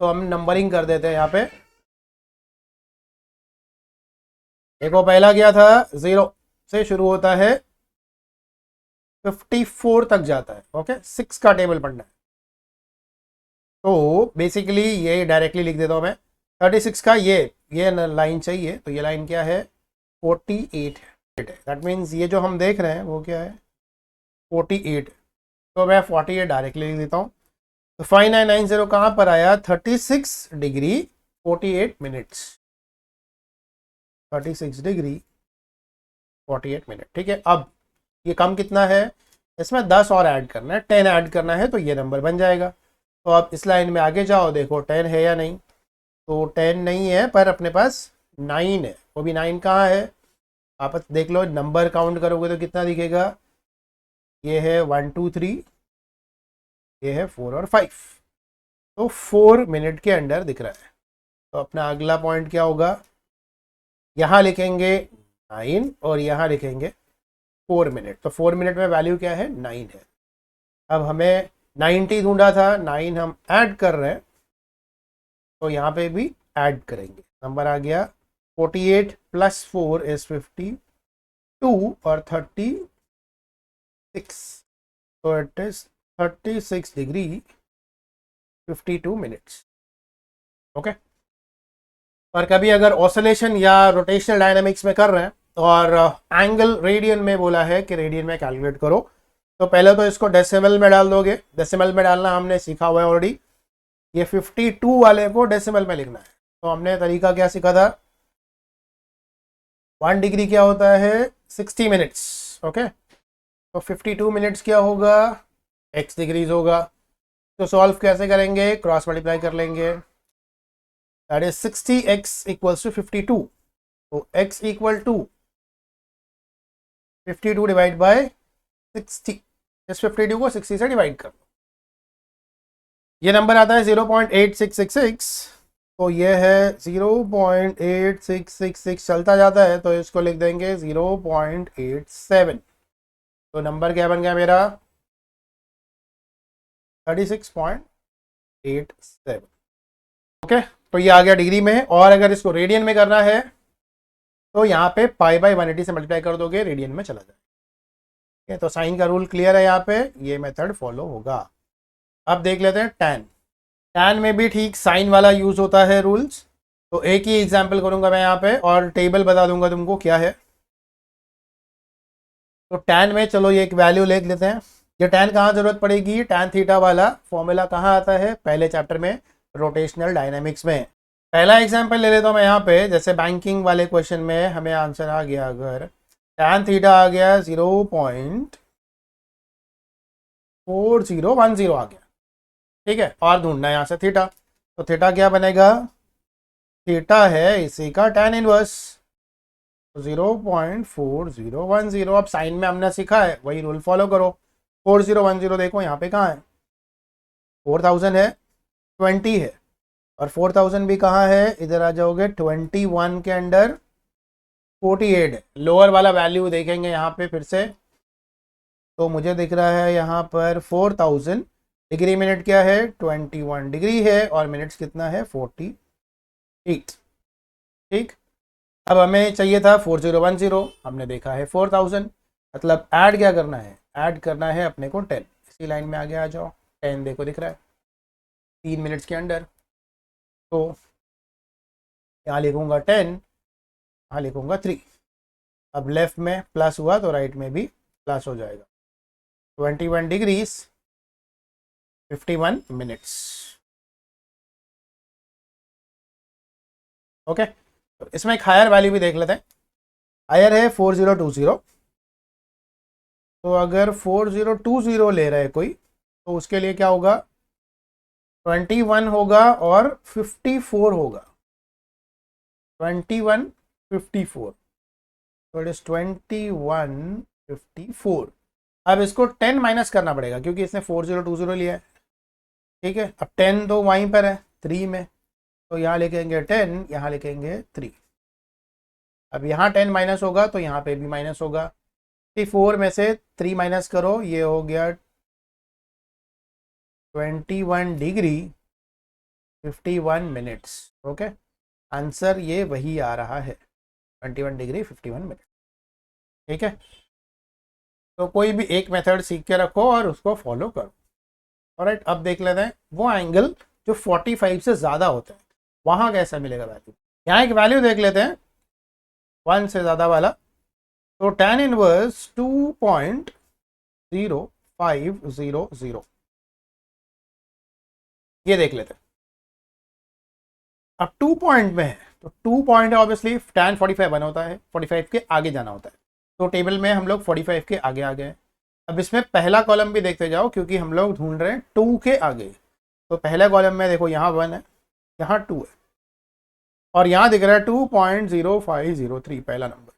तो हम नंबरिंग कर देते हैं यहाँ पे। देखो पहला क्या था, 0 से शुरू होता है 54 तक जाता है। ओके, 6 का टेबल पढ़ना है, तो बेसिकली ये डायरेक्टली लिख देता हूँ मैं। 36 का ये लाइन चाहिए, तो ये लाइन क्या है, 48 है। दैट मीन्स ये जो हम देख रहे हैं वो क्या है, 48, तो मैं 48 डायरेक्टली लिख देता हूँ। तो 5990 कहाँ पर आया, 36 डिग्री 48 मिनट्स, 36 डिग्री 48 मिनट। ठीक है, अब ये कम कितना है, इसमें 10 और ऐड करना है, 10 ऐड करना है, तो ये नंबर बन जाएगा। तो आप इस लाइन में आगे जाओ, देखो 10 है या नहीं, तो 10 नहीं है, पर अपने पास 9 है। वो भी 9 कहाँ है, आप देख लो, नंबर काउंट करोगे तो कितना दिखेगा, ये है 1 2 3, ये है 4 और 5, तो 4 मिनट के अंदर दिख रहा है। तो अपना अगला पॉइंट क्या होगा, यहाँ लिखेंगे 9 और यहाँ लिखेंगे 4 मिनट। तो 4 मिनट में वैल्यू क्या है, 9 है। अब हमें 90 ढूंढा था, 9 हम ऐड कर रहे हैं, तो यहाँ पे भी ऐड करेंगे, नंबर आ गया 48 प्लस 4 इज 52 और 36, तो it is 36 degree 52 minutes. Okay, और कभी अगर ऑसिलेशन या रोटेशनल डायनामिक्स में कर रहे हैं और एंगल रेडियन में बोला है कि रेडियन में कैलकुलेट करो, तो पहले तो इसको डेसिमल में डाल दोगे। डेसिमल में डालना हमने सीखा हुआ है ऑलरेडी, ये 52 वाले को डेसिमल में लिखना है। तो हमने तरीका क्या सीखा था, 1 डिग्री क्या होता है, 60 मिनट्स। ओके, तो 52 मिनट्स क्या होगा, x डिग्रीज होगा। तो सॉल्व कैसे करेंगे, क्रॉस मल्टीप्लाई कर लेंगे, that is 60x equals to 52, तो x equal to 52 divide by 60, इस 52 को 60 से डिवाइड कर लो, ये नंबर आता है 0.8666, तो ये है 0.8666, चलता जाता है तो इसको लिख देंगे 0.87, तो नंबर क्या बन गया मेरा, 36.87। ओके, तो ये आ गया डिग्री में। और अगर इसको रेडियन में करना है तो यहाँ पे पाई बाय 180 से मल्टीप्लाई कर दोगे, रेडियन में चला जाएगा। तो साइन का रूल क्लियर है, यहाँ पे ये मेथड फॉलो होगा। अब देख लेते हैं टैन। टैन में भी ठीक साइन वाला यूज होता है रूल्स। तो एक ही एग्जांपल करूंगा मैं यहाँ पे और टेबल बता दूंगा तुमको क्या है। तो टैन में चलो ये एक वैल्यू लिख लेते हैं। ये टैन कहाँ जरूरत पड़ेगी, टैन थीटा वाला फॉर्मूला कहाँ आता है, पहले चैप्टर में रोटेशनल डायनामिक्स में। पहला एग्जांपल ले लेता हूँ मैं यहाँ पे, जैसे बैंकिंग वाले क्वेश्चन में हमें आंसर आ गया, अगर टैन थीटा आ गया 0.4010 आ गया, ठीक है, और ढूंढना है यहाँ से थीटा। तो थीटा क्या बनेगा, थीटा है इसी का टैन इनवर्स 0.4010। अब साइन में हमने सीखा है वही रूल फॉलो करो। 4010 देखो यहाँ पे कहाँ है, 4000 है, 20 है, और 4000 भी कहाँ है, इधर आ जाओगे 21 के अंडर 48 है। लोअर वाला वैल्यू देखेंगे यहाँ पे फिर से, तो मुझे दिख रहा है यहाँ पर 4000 डिग्री मिनट क्या है, 21 डिग्री है, और मिनट्स कितना है 48। ठीक, अब हमें चाहिए था 4010, हमने देखा है 4000, मतलब ऐड क्या करना है, ऐड करना है अपने को 10। इसी लाइन में आगे आ जाओ, 10 देखो दिख रहा है 3 मिनट्स के अंदर। तो यहाँ लिखूंगा 10, यहाँ लिखूंगा 3। अब लेफ्ट में प्लस हुआ तो राइट में भी प्लस हो जाएगा। 21 डिग्रीज 51 मिनट्स। ओके, तो इसमें एक हायर वैल्यू भी देख लेते हैं। हायर है 4020, तो अगर 4020 ले रहा है कोई, तो उसके लिए क्या होगा, 21 होगा और 54 होगा, 21 54, तो इट इज 21 54। अब इसको 10 माइनस करना पड़ेगा क्योंकि इसने 4020 लिया है, ठीक है। अब 10 तो वहीं पर है 3 में, तो यहाँ लिखेंगे 10, यहाँ लिखेंगे 3। अब यहाँ 10 माइनस होगा तो यहाँ पे भी माइनस होगा, 54 में से 3 माइनस करो, ये हो गया 21 डिग्री 51 मिनट्स। ओके, आंसर ये वही आ रहा है, 21 डिग्री 51 मिनट, ठीक है। तो कोई भी एक मेथड सीख के रखो और उसको फॉलो करो। ऑलराइट, अब देख लेते हैं वो एंगल जो 45 से ज़्यादा होता है वहाँ कैसा मिलेगा वैल्यू। यहाँ एक वैल्यू देख लेते हैं 1 से ज़्यादा वाला, तो tan इनवर्स 2.0500, ये देख लेते हैं। अब 2 पॉइंट में है तो 2 पॉइंट है, ऑब्वियसली tan 45 बना होता है, 45 के आगे जाना होता है, तो टेबल में हम लोग 45 के आगे आ गए। अब इसमें पहला कॉलम भी देखते जाओ क्योंकि हम लोग ढूंढ रहे हैं 2 के आगे, तो पहले कॉलम में देखो यहाँ 1 है, यहाँ 2 है, और यहाँ दिख रहा है 2.0503 पहला नंबर।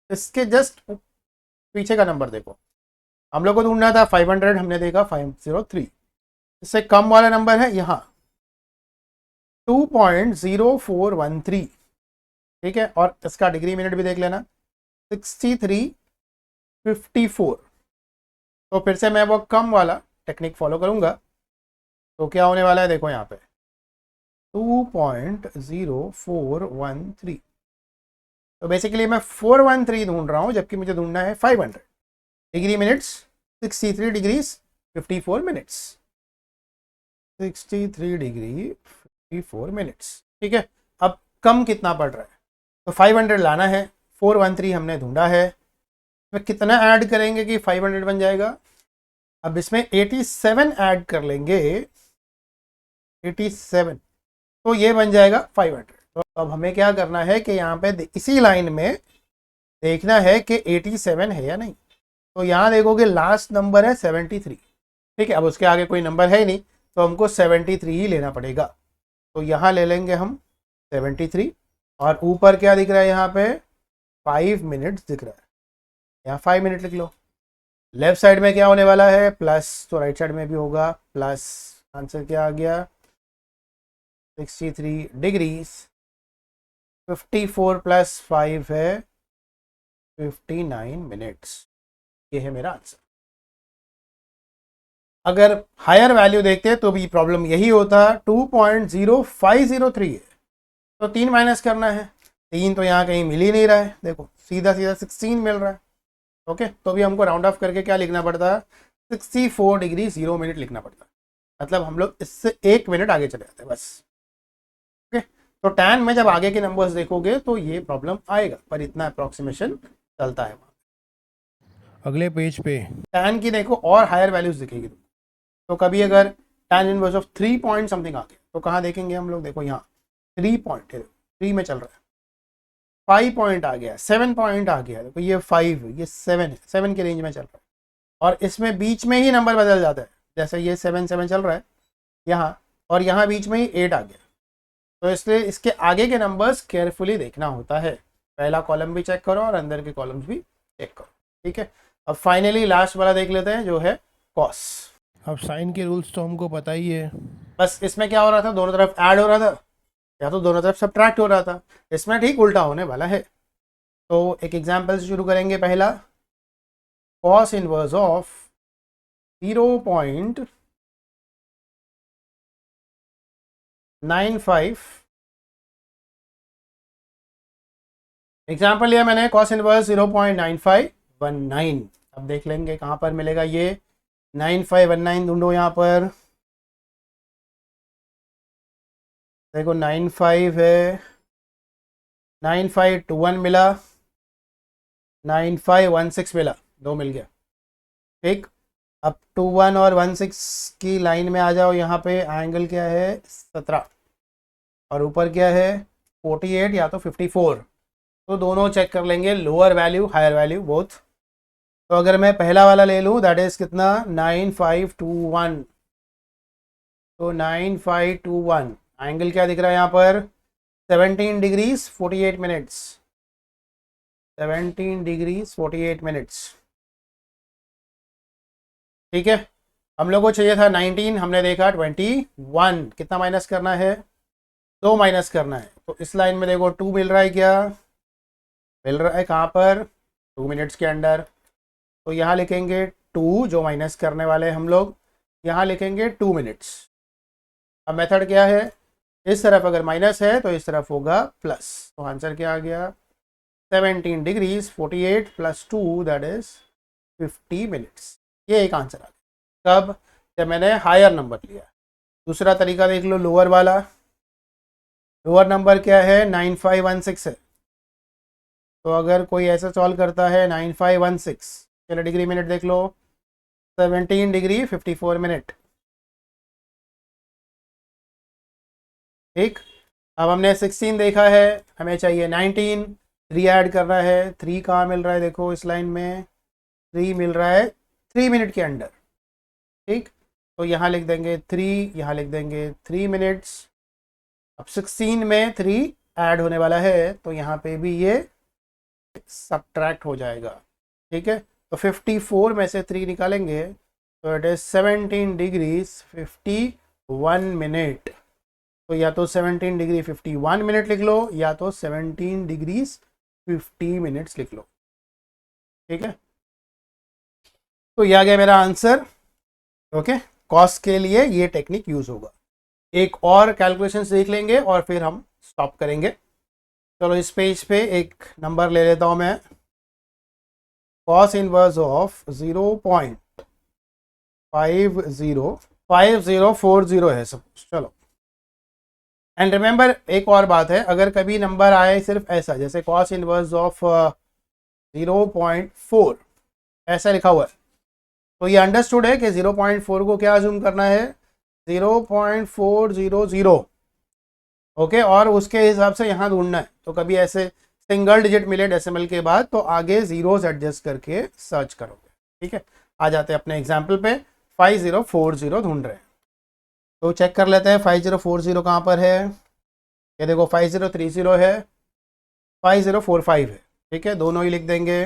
इसके जस्ट पीछे का नंबर देखो, हम लोग को ढूंढना था 500, हमने देखा 503। इससे कम वाला नंबर है यहाँ 2.0413, ठीक है। और इसका डिग्री मिनट भी देख लेना 6354। तो फिर से मैं वो कम वाला टेक्निक फॉलो करूंगा, तो क्या होने वाला है देखो यहाँ पे 2.0413, तो बेसिकली मैं 413 ढूंढ रहा हूँ जबकि मुझे ढूंढना है 500। Degree minutes 63 degrees 54 minutes, 63 degree 54 minutes, ठीक है। अब कम कितना पड़ रहा है, तो 500 लाना है, 413 हमने ढूंढा है, इसमें कितना ऐड करेंगे कि 500 बन जाएगा। अब इसमें 87 ऐड कर लेंगे, 87, तो ये बन जाएगा 500। तो अब हमें क्या करना है कि यहाँ पे इसी लाइन में देखना है कि 87 है या नहीं, तो यहाँ देखोगे लास्ट नंबर है 73, ठीक है। अब उसके आगे कोई नंबर है ही नहीं, तो हमको 73 ही लेना पड़ेगा, तो यहाँ ले लेंगे हम 73, और ऊपर क्या दिख रहा है यहाँ पे 5 मिनट्स दिख रहा है, यहाँ 5 मिनट लिख लो। लेफ्ट साइड में क्या होने वाला है प्लस, तो राइट साइड में भी होगा प्लस। आंसर क्या आ गया 63 डिग्रीज 54 प्लस 5 है 59 मिनट्स, ये है मेरा आंसर। अगर हायर वैल्यू देखते तो भी प्रॉब्लम यही होता, 2.0503 है, तो 3 माइनस करना है, 3 तो यहाँ कहीं मिल ही नहीं रहा है, देखो सीधा सीधा 16 मिल रहा है। ओके, तो भी हमको राउंड ऑफ करके क्या लिखना पड़ता है 64 डिग्री 0 मिनट लिखना पड़ता है, मतलब हम लोग इससे 1 मिनट आगे चले जाते हैं बस। ओके, तो टैन में जब आगे के नंबर्स देखोगे तो ये प्रॉब्लम आएगा, पर इतना अप्रोक्सीमेशन चलता है। अगले पेज पे टैन की देखो और हायर वैल्यूज दिखेगी, तो कभी अगर tan inverse of 3 point something आ गया तो कहाँ देखेंगे हम लोग, देखो यहाँ 3 पॉइंट है, 3 में चल रहा है, 5 पॉइंट आ गया, 7 पॉइंट आ गया, देखो ये 5 ये 7 है, 7 के रेंज में चल रहा है, और इसमें बीच में ही नंबर बदल जाता है, जैसे ये 7 7 चल रहा है यहाँ, और यहाँ बीच में ही 8 आ गया, तो इसलिए इसके आगे के नंबर्स केयरफुली देखना होता है। पहला कॉलम भी चेक करो और अंदर के कॉलम्स भी चेक करो, ठीक है। अब फाइनली लास्ट वाला देख लेते हैं जो है कॉस। अब साइन के रूल्स तो हमको पता ही है। बस इसमें क्या हो रहा था, दोनों तरफ ऐड हो रहा था या तो दोनों तरफ सब्ट्रैक्ट हो रहा था, इसमें ठीक उल्टा होने वाला है। तो एक एग्जांपल से शुरू करेंगे। पहला, कॉस इनवर्स ऑफ 0.95, एग्जाम्पल लिया मैंने कॉस इनवर्स 0.9519। अब देख लेंगे कहाँ पर मिलेगा ये 9519, ढूंढो यहाँ पर, देखो 95 है, 9521 मिला, 9516 मिला, 2 मिल गया, ठीक। अब 21 और 16 की लाइन में आ जाओ, यहाँ पे एंगल क्या है 17, और ऊपर क्या है 48 या तो 54, तो दोनों चेक कर लेंगे, lower value higher value both तो अगर मैं पहला वाला ले लूँ दैट इज़ कितना 9521, तो 9521 एंगल क्या दिख रहा है यहाँ पर 17 डिग्रीज 48 मिनट्स, 17 डिग्रीज 48 मिनट्स। ठीक है, हम लोग को चाहिए था 19, हमने देखा 21, कितना माइनस करना है 2 माइनस करना है। तो इस लाइन में देखो 2 मिल रहा है, क्या मिल रहा है कहाँ पर 2 मिनट्स के अंडर। तो यहाँ लिखेंगे 2 जो माइनस करने वाले हैं हम लोग, यहाँ लिखेंगे 2 मिनट्स। अब मेथड क्या है, इस तरफ अगर माइनस है तो इस तरफ होगा प्लस। तो आंसर क्या आ गया 17 degrees 48 plus 2 that is 50 minutes. ये एक आंसर आ गया। कब, जब मैंने हायर नंबर लिया। दूसरा तरीका देख लो लोअर वाला। लोअर नंबर क्या है 9516 है। तो अगर कोई ऐसा सॉल्व करता है 9516, चलो डिग्री मिनट देख लो 17 डिग्री 54 मिनट। ठीक, अब हमने 16 देखा है, हमें चाहिए 19, 3 ऐड करना है। 3 कहाँ मिल रहा है, देखो इस लाइन में 3 मिल रहा है 3 मिनट के अंडर। ठीक, तो यहाँ लिख देंगे 3, यहाँ लिख देंगे 3 मिनट्स। अब 16 में 3 ऐड होने वाला है तो यहाँ पे भी ये सब्ट्रैक्ट हो जाएगा। ठीक है, तो 54 में से 3 निकालेंगे तो इट इज 17 डिग्रीज 51 मिनट। तो या तो 17 डिग्री 51 मिनट लिख लो या तो 17 डिग्रीज 50 मिनट्स लिख लो। ठीक है, तो ये आ गया मेरा आंसर। ओके, कॉस के लिए ये टेक्निक यूज होगा। एक और कैलकुलेशन देख लेंगे और फिर हम स्टॉप करेंगे। चलो इस पेज पे एक नंबर ले लेता हूं मैं, कॉस इनवर्स ऑफ 0.5040 है सपोज। चलो, एंड रिमेंबर एक और बात है, अगर कभी नंबर आए सिर्फ ऐसा, जैसे कॉस इनवर्स ऑफ 0.4 ऐसा लिखा हुआ है, तो ये अंडरस्टूड है कि 0.4 को क्या अज्यूम करना है 0.400। ओके, और उसके हिसाब से यहाँ ढूंढना है। तो कभी ऐसे सिंगल डिजिट मिले डेसिमल के बाद तो आगे जीरोस एडजस्ट करके सर्च करोगे। ठीक है, आ जाते हैं अपने एग्जाम्पल पे। 5040 ढूंढ रहे हैं, तो चेक कर लेते हैं 5040 कहाँ पर है। ये देखो 5030 है, 5045 है। ठीक है, दोनों ही लिख देंगे।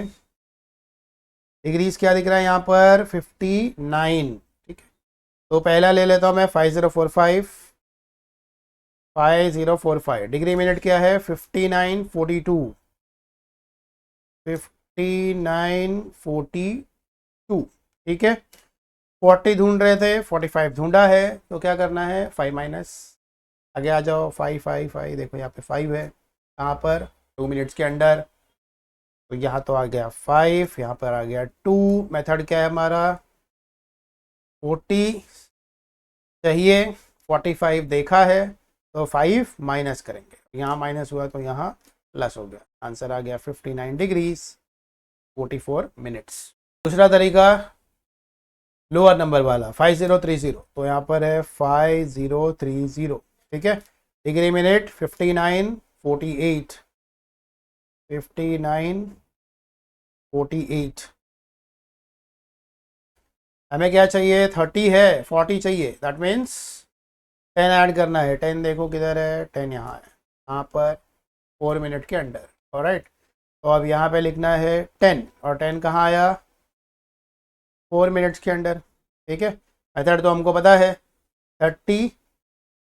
डिग्रीज क्या दिख रहा है यहाँ पर 59। ठीक है, तो पहला ले लेता हूँ मैं 5045 डिग्री मिनट क्या है 5942। 5942। ठीक है, 40 ढूंढ रहे थे, 45 ढूंढा है, तो क्या करना है 5 माइनस, आगे आ जाओ 5 देखो यहाँ पे 5 है कहाँ पर 2 मिनट्स के अंडर। तो यहाँ तो आ गया 5, यहाँ पर आ गया 2। मेथड क्या है हमारा 40 चाहिए, 45 देखा है तो 5 माइनस करेंगे, यहाँ माइनस हुआ तो यहाँ प्लस हो गया। आंसर आ गया 59 डिग्रीज 44 मिनट्स। दूसरा तरीका लोअर नंबर वाला 5030, तो यहाँ पर है 5030। ठीक है, डिग्री मिनट 5948। 5948 हमें क्या चाहिए 30 है, 40 चाहिए, दैट मीन्स 10 ऐड करना है। 10 देखो किधर है, 10 यहाँ है, यहाँ पर 4 मिनट के अंडर। ऑलराइट, तो अब यहाँ पे लिखना है 10, और 10 कहाँ आया 4 मिनट्स के अंडर। ठीक है, मेथड तो हमको पता है 30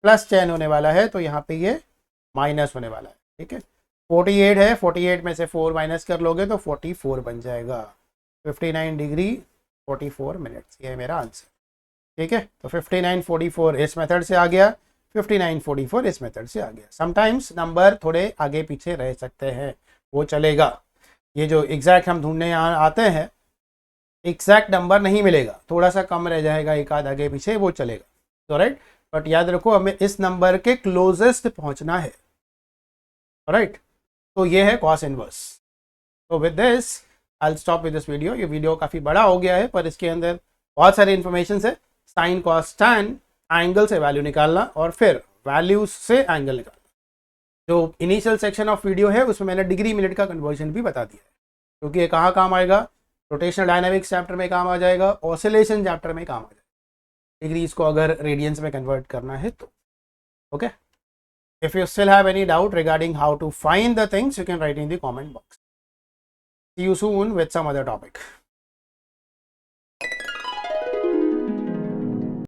प्लस 10 होने वाला है, तो यहाँ पे ये माइनस होने वाला है। ठीक है, 48 है, 48 में से 4 माइनस कर लोगे तो 44 बन जाएगा। 59 डिग्री 44 मिनट्स, ये है मेरा आंसर। ठीक है, तो 5944 इस मेथड से आ गया, 5944 इस मेथड से आ गया। समटाइम्स नंबर थोड़े आगे पीछे रह सकते हैं, वो चलेगा। ये जो एग्जैक्ट हम ढूंढने यहाँ आते हैं, एग्जैक्ट नंबर नहीं मिलेगा, थोड़ा सा कम रह जाएगा, एक आध आगे पीछे, वो चलेगा। तो राइट, बट याद रखो हमें इस नंबर के क्लोजेस्ट पहुंचना है। राइट, तो ये है कॉस इनवर्स। तो with this I will stop with this video. ये वीडियो काफ़ी बड़ा हो गया है, पर इसके अंदर बहुत सारी इन्फॉर्मेशन है। साइन कॉस टैन, एंगल से वैल्यू निकालना और फिर वैल्यूज से एंगल निकालना। जो इनिशियल सेक्शन ऑफ वीडियो है उसमें मैंने डिग्री मिनट का कन्वर्जन भी बता दिया है, क्योंकि ये कहाँ काम आएगा रोटेशनल डायनामिक्स चैप्टर में काम आ जाएगा, ऑसिलेशन चैप्टर में काम आ जाएगा, डिग्रीज को अगर रेडियंस में कन्वर्ट करना है तो। Okay, if you still have any doubt regarding how to find the things, you can write in the comment box. See you soon with some other topic.